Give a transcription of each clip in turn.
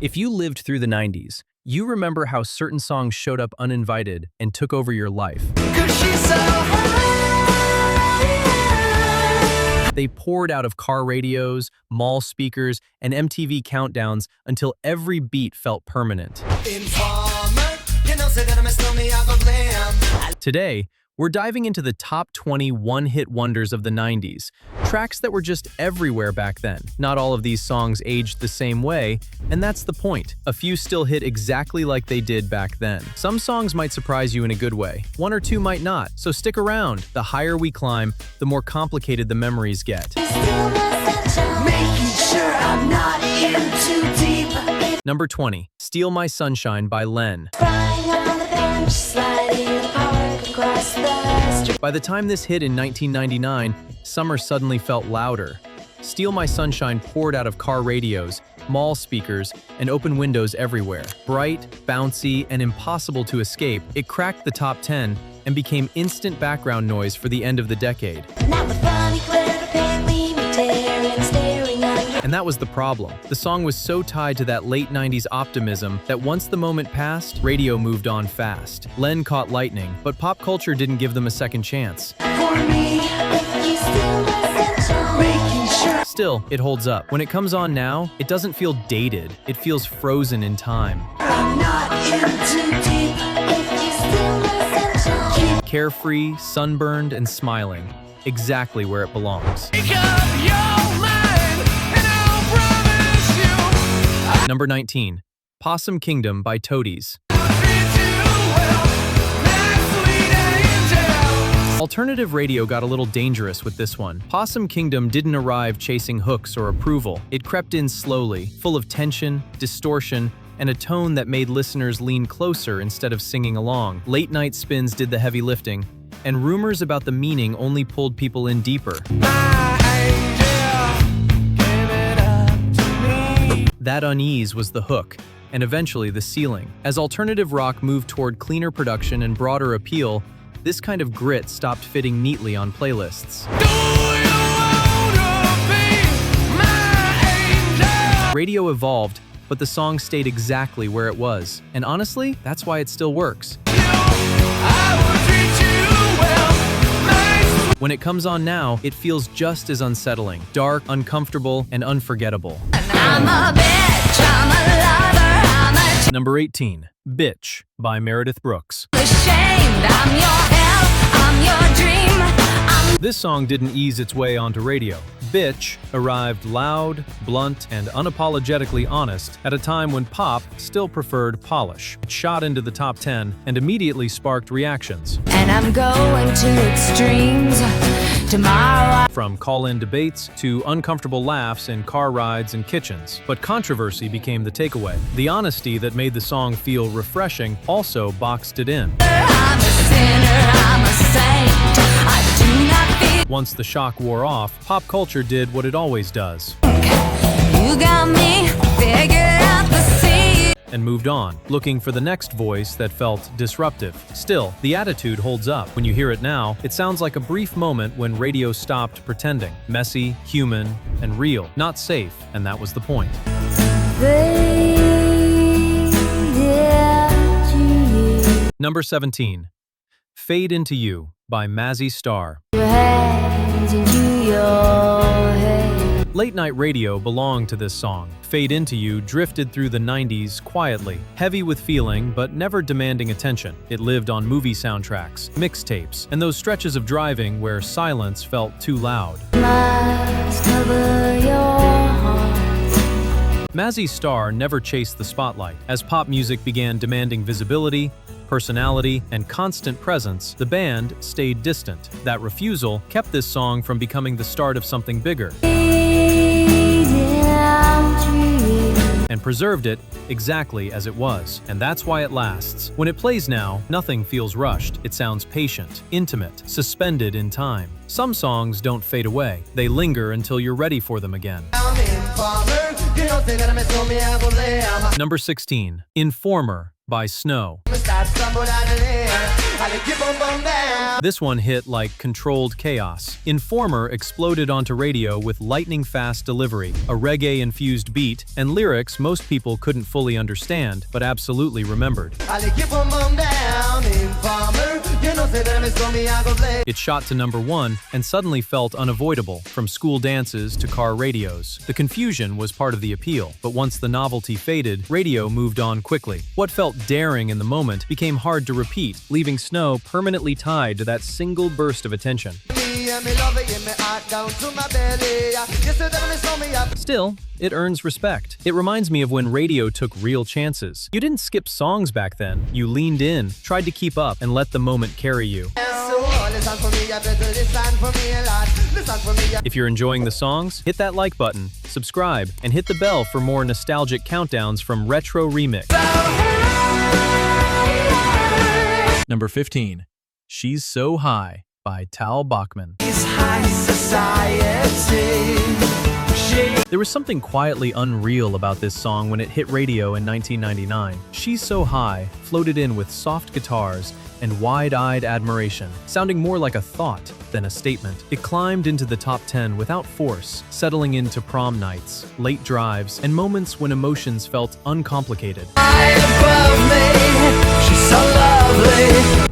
If you lived through the 90s, you remember how certain songs showed up uninvited and took over your life. They poured out of car radios, mall speakers, and MTV countdowns until every beat felt permanent. Today, we're diving into the top 20 one-hit wonders of the 90s, tracks that were just everywhere back then. Not all of these songs aged the same way, and that's the point. A few still hit exactly like they did back then. Some songs might surprise you in a good way, one or two might not, so stick around. The higher we climb, the more complicated the memories get. Number 20, Steal My Sunshine by Len. By the time this hit in 1999, summer suddenly felt louder. Steal My Sunshine poured out of car radios, mall speakers, and open windows everywhere. Bright, bouncy, and impossible to escape, it cracked the top 10 and became instant background noise for the end of the decade. And that was the problem. The song was so tied to that late 90s optimism that once the moment passed, radio moved on fast. Len caught lightning, but pop culture didn't give them a second chance. Still, it holds up. When it comes on now, it doesn't feel dated. It feels frozen in time. Carefree, sunburned, and smiling. Exactly where it belongs. Number 19, Possum Kingdom by Toadies. Alternative radio got a little dangerous with this one. Possum Kingdom didn't arrive chasing hooks or approval. It crept in slowly, full of tension, distortion, and a tone that made listeners lean closer instead of singing along. Late-night spins did the heavy lifting, and rumors about the meaning only pulled people in deeper. That unease was the hook, and eventually the ceiling. As alternative rock moved toward cleaner production and broader appeal, this kind of grit stopped fitting neatly on playlists. Radio evolved, but the song stayed exactly where it was. And honestly, that's why it still works. When it comes on now, it feels just as unsettling, dark, uncomfortable, and unforgettable. I'm a bitch, I'm a lover, I'm a Number 18, Bitch by Meredith Brooks. Ashamed, I'm your hell, I'm your dream. This song didn't ease its way onto radio. Bitch arrived loud, blunt, and unapologetically honest at a time when pop still preferred polish. It shot into the top 10 and immediately sparked reactions. And I'm going to extremes tomorrow. From call-in debates to uncomfortable laughs in car rides and kitchens. But controversy became the takeaway. The honesty that made the song feel refreshing also boxed it in. I'm a sinner, I'm a saint. I do not feel. Once the shock wore off, pop culture did what it always does. You got me figured out the sea. And moved on, looking for the next voice that felt disruptive. Still, the attitude holds up. When you hear it now, it sounds like a brief moment when radio stopped pretending. Messy, human, and real. Not safe, and that was the point. Number 17, Fade Into You by Mazzy Star. Late-night radio belonged to this song. Fade Into You drifted through the 90s quietly, heavy with feeling but never demanding attention. It lived on movie soundtracks, mixtapes, and those stretches of driving where silence felt too loud. Mazzy Star never chased the spotlight. As pop music began demanding visibility, personality, and constant presence, the band stayed distant. That refusal kept this song from becoming the start of something bigger. And preserved it exactly as it was. And that's why it lasts. When it plays now, nothing feels rushed. It sounds patient, intimate, suspended in time. Some songs don't fade away. They linger until you're ready for them again. Number 16, Informer by Snow. This one hit like controlled chaos. Informer exploded onto radio with lightning-fast delivery, a reggae-infused beat, and lyrics most people couldn't fully understand, but absolutely remembered. It shot to #1 and suddenly felt unavoidable, from school dances to car radios. The confusion was part of the appeal, but once the novelty faded, radio moved on quickly. What felt daring in the moment became hard to repeat, leaving Snow permanently tied to that single burst of attention. Still, it earns respect. It reminds me of when radio took real chances. You didn't skip songs back then. You leaned in, tried to keep up, and let the moment carry you. If you're enjoying the songs, hit that like button, subscribe, and hit the bell for more nostalgic countdowns from Retro Remix. Number 15. She's So High by Bachman. There was something quietly unreal about this song when it hit radio in 1999. She's So High floated in with soft guitars and wide-eyed admiration, sounding more like a thought than a statement. It climbed into the top 10 without force, settling into prom nights, late drives, and moments when emotions felt uncomplicated.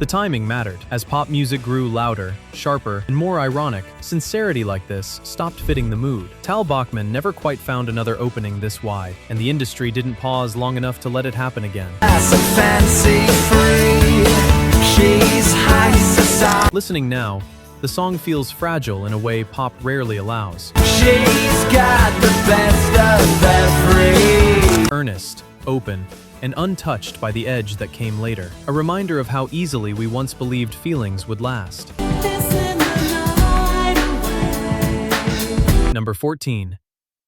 The timing mattered. As pop music grew louder, sharper, and more ironic, sincerity like this stopped fitting the mood. Bachman never quite found another opening this wide, and the industry didn't pause long enough to let it happen again. Listening now, the song feels fragile in a way pop rarely allows. She's got the best of every. Earnest, open, and untouched by the edge that came later. A reminder of how easily we once believed feelings would last. Number 14.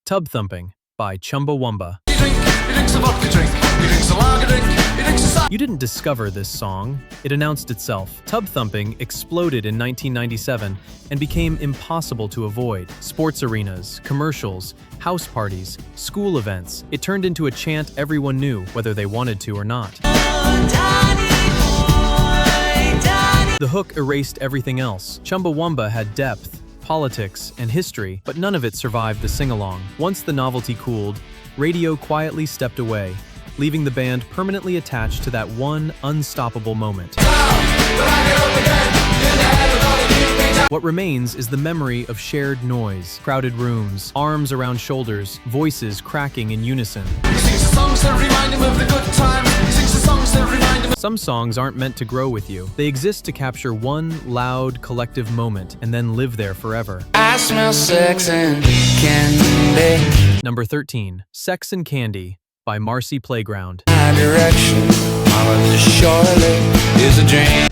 Tubthumping by Chumbawamba. You didn't discover this song, it announced itself. Tubthumping exploded in 1997 and became impossible to avoid. Sports arenas, commercials, house parties, school events. It turned into a chant everyone knew, whether they wanted to or not. The hook erased everything else. Chumbawamba had depth, politics, and history, but none of it survived the sing-along. Once the novelty cooled, radio quietly stepped away, leaving the band permanently attached to that one unstoppable moment. What remains is the memory of shared noise, crowded rooms, arms around shoulders, voices cracking in unison. Some songs aren't meant to grow with you. They exist to capture one loud, collective moment and then live there forever. I smell sex and candy. Number 13. Sex and Candy by Marcy Playground.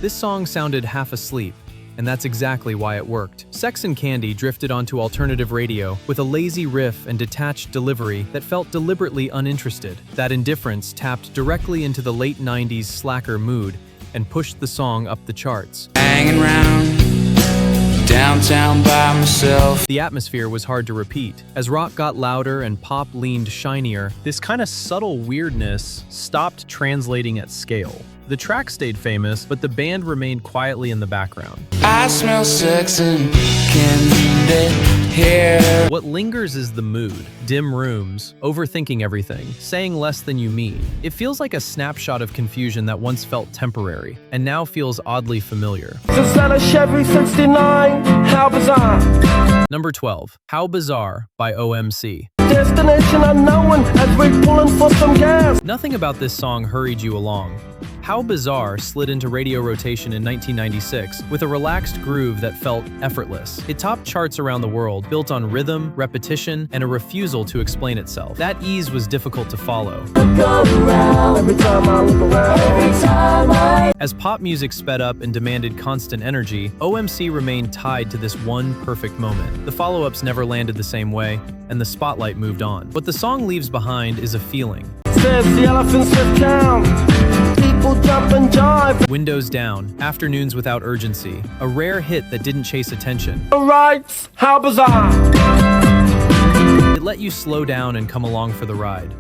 This song sounded half asleep, and that's exactly why it worked. Sex and Candy drifted onto alternative radio with a lazy riff and detached delivery that felt deliberately uninterested. That indifference tapped directly into the late 90s slacker mood and pushed the song up the charts. Hanging around downtown by myself. The atmosphere was hard to repeat. As rock got louder and pop leaned shinier, this kind of subtle weirdness stopped translating at scale. The track stayed famous, but the band remained quietly in the background. I smell sex and candy here. What lingers is the mood. Dim rooms, overthinking everything, saying less than you mean. It feels like a snapshot of confusion that once felt temporary, and now feels oddly familiar. Just at a Chevy 69, how bizarre. Number 12. How Bizarre by OMC. Destination unknown as we're pulling for some gas. Nothing about this song hurried you along. How Bizarre slid into radio rotation in 1996 with a relaxed groove that felt effortless. It topped charts around the world, built on rhythm, repetition, and a refusal to explain itself. That ease was difficult to follow. As pop music sped up and demanded constant energy, OMC remained tied to this one perfect moment. The follow-ups never landed the same way, and the spotlight moved on. What the song leaves behind is a feeling. Says the elephants sit down. People jump and jive. Windows down, afternoons without urgency, a rare hit that didn't chase attention. Alright, how bizarre. It let you slow down and come along for the ride.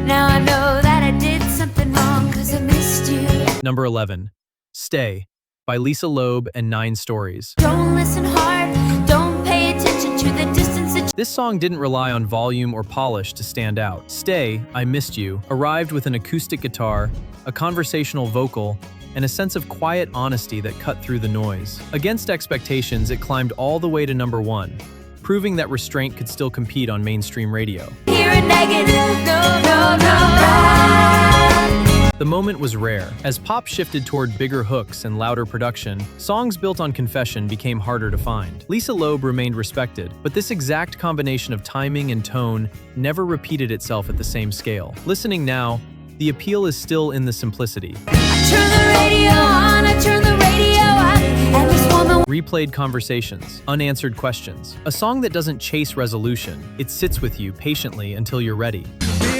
Now I know that I did something wrong 'cause I missed you. Number 11. Stay by Lisa Loeb and 9 Stories. Don't listen hard, don't pay attention to the distance that This song didn't rely on volume or polish to stand out. Stay, I Missed You, arrived with an acoustic guitar, a conversational vocal, and a sense of quiet honesty that cut through the noise. Against expectations, it climbed all the way to number 1, proving that restraint could still compete on mainstream radio. hear a negative, no. The moment was rare. As pop shifted toward bigger hooks and louder production, songs built on confession became harder to find. Lisa Loeb remained respected, but this exact combination of timing and tone never repeated itself at the same scale. Listening now, the appeal is still in the simplicity. I turn the radio on, I turn the radio up, and this woman Replayed conversations, unanswered questions. A song that doesn't chase resolution. It sits with you patiently until you're ready.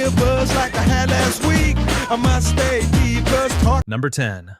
Like I had last week. I must stay deep, 'cause talk Number 10.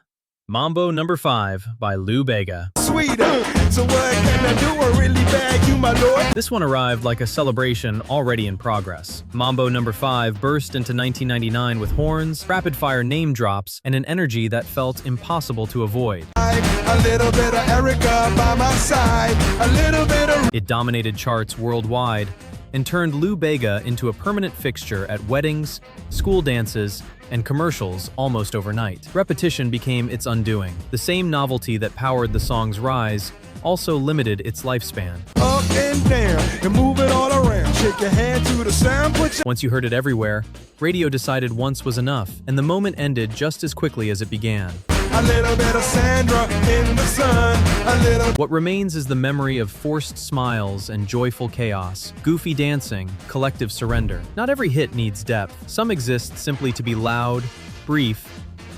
Mambo No. 5 by Bega. sweeter. So what can I do? I really bag you, my lord. This one arrived like a celebration already in progress. Mambo No. 5 burst into 1999 with horns, rapid-fire name drops, and an energy that felt impossible to avoid. A little bit of Erica by my side. A little bit of It dominated charts worldwide and turned Bega into a permanent fixture at weddings, school dances, and commercials almost overnight. Repetition became its undoing. The same novelty that powered the song's rise also limited its lifespan. up and down and move it all around. Shake your hand to the sound. Put your Once you heard it everywhere, radio decided once was enough, and the moment ended just as quickly as it began. a little bit of Sandra in the sun. A little What remains is the memory of forced smiles and joyful chaos, goofy dancing, collective surrender. Not every hit needs depth. Some exist simply to be loud, brief,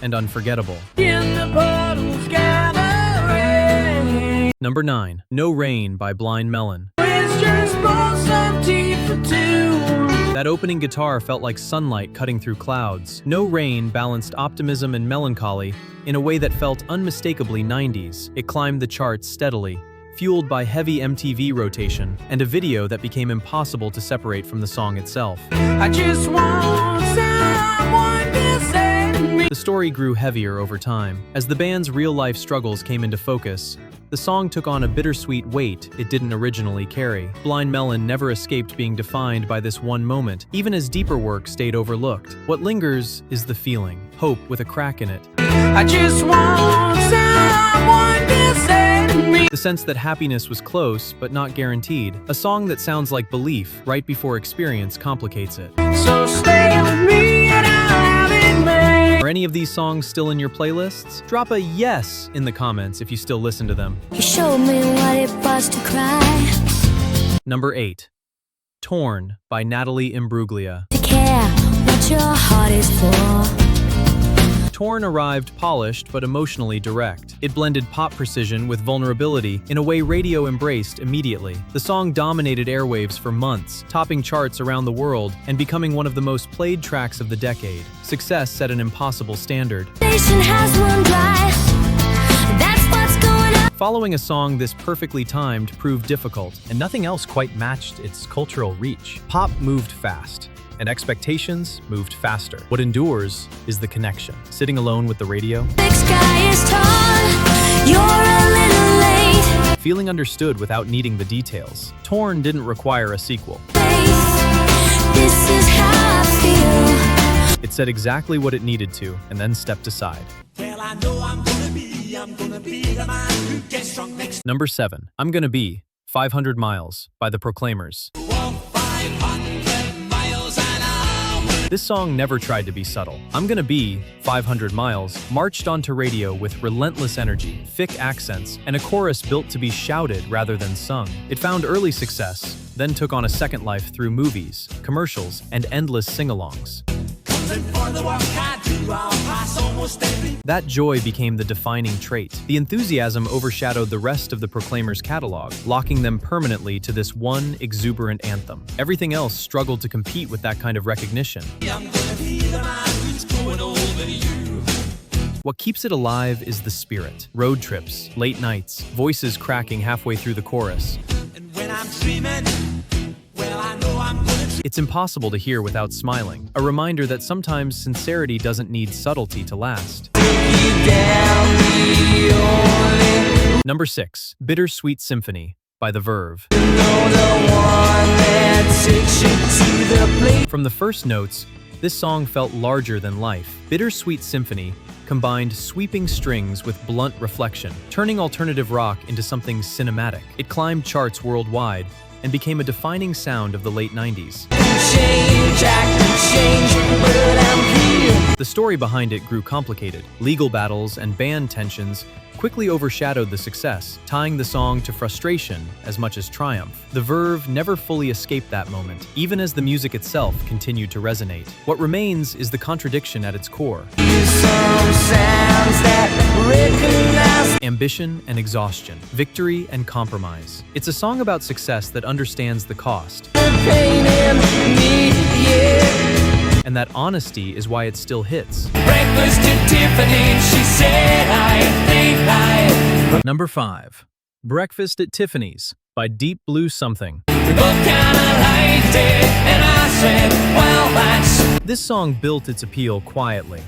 and unforgettable. Number 9. No Rain by Blind Melon. That opening guitar felt like sunlight cutting through clouds. No Rain balanced optimism and melancholy in a way that felt unmistakably 90s. It climbed the charts steadily, fueled by heavy MTV rotation and a video that became impossible to separate from the song itself. I just want someone to save me. The story grew heavier over time. As the band's real-life struggles came into focus, the song took on a bittersweet weight it didn't originally carry. Blind Melon never escaped being defined by this one moment, even as deeper work stayed overlooked. What lingers is the feeling, hope with a crack in it. I just want someone to save me. The sense that happiness was close, but not guaranteed. A song that sounds like belief right before experience complicates it. So stay with me and I'll have it made. Are any of these songs still in your playlists? Drop a yes in the comments if you still listen to them. You showed me what it was to cry, Number 8. Torn by Natalie Imbruglia. to care what your heart is for. Torn arrived polished but emotionally direct. It blended pop precision with vulnerability in a way radio embraced immediately. The song dominated airwaves for months, topping charts around the world and becoming one of the most played tracks of the decade. Success set an impossible standard. Nation has run dry. That's what's going on. Following a song this perfectly timed proved difficult, and nothing else quite matched its cultural reach. Pop moved fast, and expectations moved faster. What endures is the connection. Sitting alone with the radio, Big sky is tall. You're a little late. feeling understood without needing the details. Torn didn't require a sequel. This is how I feel. It said exactly what it needed to, and then stepped aside. Well, I know I'm gonna be the man who gets drunk next. Number 7. I'm Gonna Be 500 Miles by The Proclaimers. Walk 500 miles an hour. This song never tried to be subtle. I'm Gonna Be 500 Miles marched onto radio with relentless energy, thick accents, and a chorus built to be shouted rather than sung. It found early success, then took on a second life through movies, commercials, and endless sing-alongs. For the work I do, I'll pass almost every. That joy became the defining trait. The enthusiasm overshadowed the rest of the Proclaimers' catalog, locking them permanently to this one exuberant anthem. Everything else struggled to compete with that kind of recognition. I'm gonna be the man who's growing older than you. What keeps it alive is the spirit. Road trips, late nights, voices cracking halfway through the chorus. And when I'm dreaming, well, I know I'm gonna dream. It's impossible to hear without smiling, a reminder that sometimes sincerity doesn't need subtlety to last. Number 6. Bittersweet Symphony by the Verve. From the first notes, this song felt larger than life. Bittersweet Symphony combined sweeping strings with blunt reflection, turning alternative rock into something cinematic. It climbed charts worldwide and became a defining sound of the late 90s. The story behind it grew complicated. Legal battles and band tensions quickly overshadowed the success, tying the song to frustration as much as triumph. The Verve never fully escaped that moment, even as the music itself continued to resonate. What remains is the contradiction at its core. Ambition and exhaustion, victory and compromise. It's a song about success that understands the cost. And that honesty is why it still hits. Breakfast at Tiffany, she said, I think I... Number 5. Breakfast at Tiffany's by Deep Blue Something. We both kinda liked it, and I said, well, that's... This song built its appeal quietly.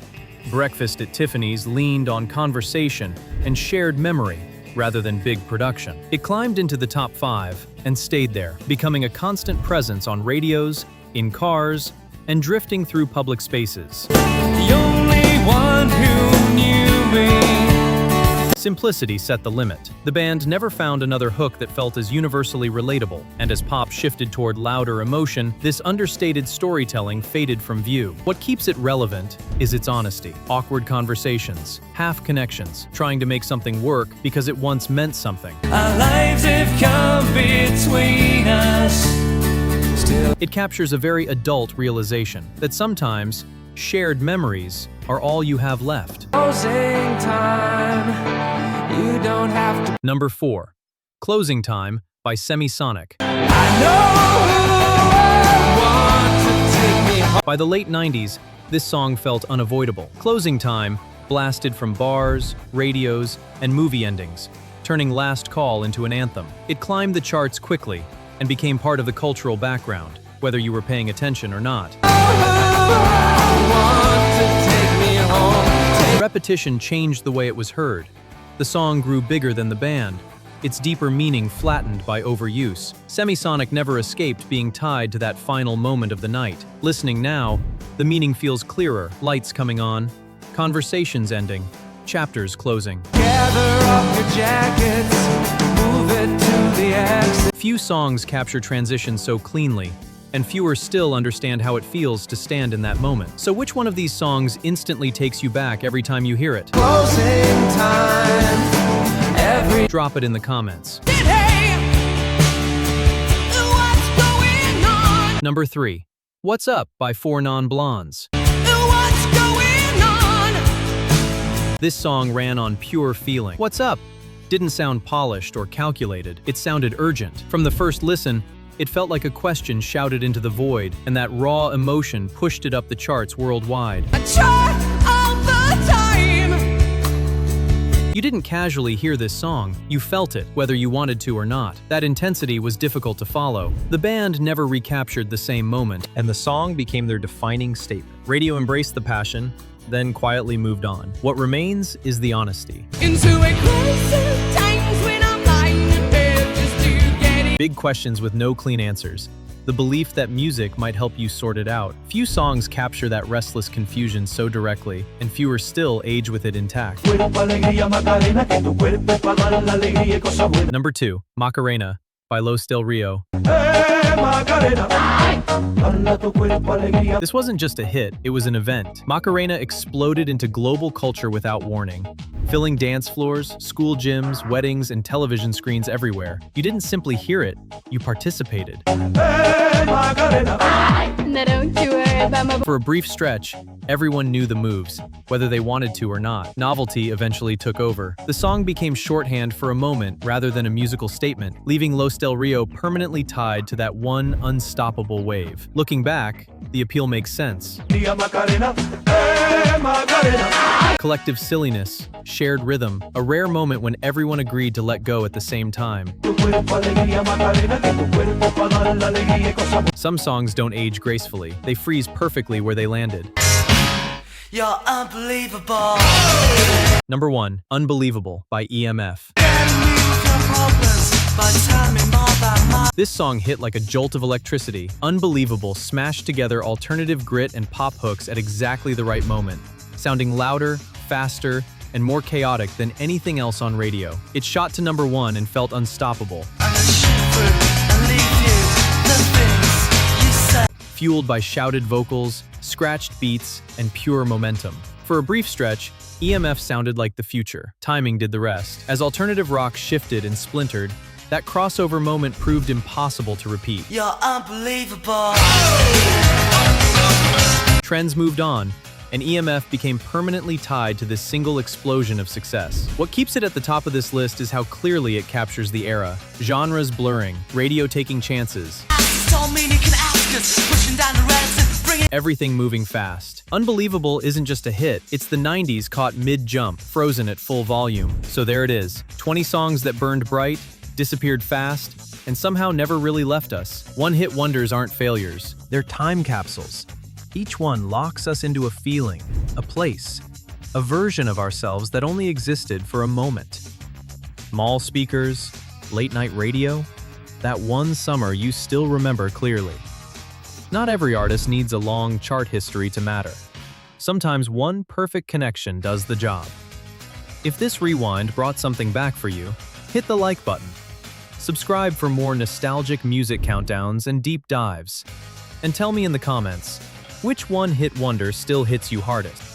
Breakfast at Tiffany's leaned on conversation and shared memory rather than big production. It climbed into the top 5 and stayed there, becoming a constant presence on radios, in cars, and drifting through public spaces. The only one who knew me. Simplicity set the limit. The band never found another hook that felt as universally relatable, and as pop shifted toward louder emotion, this understated storytelling faded from view. What keeps it relevant is its honesty. Awkward conversations, half connections, trying to make something work because it once meant something. Our lives have come between us. It captures a very adult realization that sometimes shared memories are all you have left. Closing time, you don't have to... Number 4. Closing Time by Semisonic. I know I want to take me home. By the late 90s, this song felt unavoidable. Closing Time blasted from bars, radios, and movie endings, turning Last Call into an anthem. It climbed the charts quickly and became part of the cultural background, whether you were paying attention or not. Repetition changed the way it was heard. The song grew bigger than the band, its deeper meaning flattened by overuse. Semisonic never escaped being tied to that final moment of the night. Listening now, the meaning feels clearer, lights coming on, conversations ending, chapters closing. Gather up your jackets, move it to the exit. Few songs capture transition so cleanly, and fewer still understand how it feels to stand in that moment. So which one of these songs instantly takes you back every time you hear it? Closing time, every... Drop it in the comments. Hey, what's going on? Number 3. What's Up by 4 Non-Blondes. What's going on? This song ran on pure feeling. What's up? Didn't sound polished or calculated. It sounded urgent. From the first listen, it felt like a question shouted into the void, and that raw emotion pushed it up the charts worldwide. I try all the time. You didn't casually hear this song, you felt it, whether you wanted to or not. That intensity was difficult to follow. The band never recaptured the same moment, and the song became their defining statement. Radio embraced the passion, then quietly moved on. What remains is the honesty. Into a crisis, times when I'm lying in bed just to get it. Big questions with no clean answers. The belief that music might help you sort it out. Few songs capture that restless confusion so directly, and fewer still age with it intact. Number 2. Macarena by Los Del Rio. This wasn't just a hit, it was an event. Macarena exploded into global culture without warning, filling dance floors, school gyms, weddings, and television screens everywhere. You didn't simply hear it, you participated. For a brief stretch, everyone knew the moves, whether they wanted to or not. Novelty eventually took over. The song became shorthand for a moment rather than a musical statement, leaving Los Del Rio permanently tied to that one unstoppable wave. wave. Looking back, the appeal makes sense. Macarena, hey, Macarena. Collective silliness, shared rhythm, a rare moment when everyone agreed to let go at the same time. Some songs don't age gracefully. They freeze perfectly where they landed. You're unbelievable. Number 1, Unbelievable by EMF. This song hit like a jolt of electricity. Unbelievable smashed together alternative grit and pop hooks at exactly the right moment, sounding louder, faster, and more chaotic than anything else on radio. It shot to number 1 and felt unstoppable. Fueled by shouted vocals, scratched beats, and pure momentum. For a brief stretch, EMF sounded like the future. Timing did the rest. As alternative rock shifted and splintered, that crossover moment proved impossible to repeat. You're unbelievable. Trends moved on, and EMF became permanently tied to this single explosion of success. What keeps it at the top of this list is how clearly it captures the era. Genres blurring, radio taking chances, everything moving fast. Unbelievable isn't just a hit, it's the 90s caught mid-jump, frozen at full volume. So there it is, 20 songs that burned bright, disappeared fast, and somehow never really left us. One-hit wonders aren't failures, they're time capsules. Each one locks us into a feeling, a place, a version of ourselves that only existed for a moment. Mall speakers, late-night radio, that one summer you still remember clearly. Not every artist needs a long chart history to matter. Sometimes one perfect connection does the job. If this rewind brought something back for you, hit the like button. Subscribe for more nostalgic music countdowns and deep dives. And tell me in the comments, which one-hit wonder still hits you hardest?